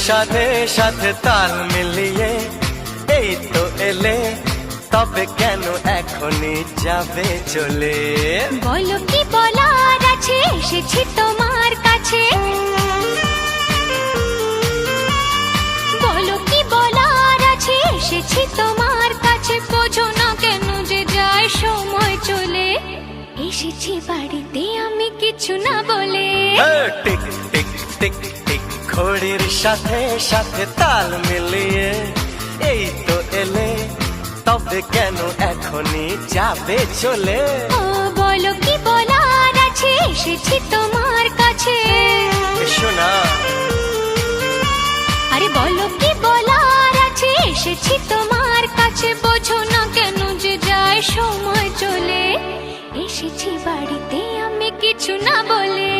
সাথে সাথে তাল মিলিয়ে এই তো এলে, তবে কেন এখনই যাবে চলে? বলো কি বলার আছে, এসেছি তোমার কাছে। বলো কি বলার আছে, এসেছি তোমার কাছে। বোঝো না কেন যে যায় সময় চলে। এসেছি বাড়িতে আমি কিছু না বলে। টিক টিক টিক টিক ঘড়ির সাথে সাথে তাল মিলিয়ে এই তো এলে, তবে কেন এখনই যাবে চলে? ও বলো কি বলার আছে, এসেছি তোমার কাছে। শোনা, আরে বলো কি বলার আছে, এসেছি তোমার কাছে। বোঝো না কেন যে যায় সময় চলে। এসেছি বাড়িতে আমি কিছু না বলে।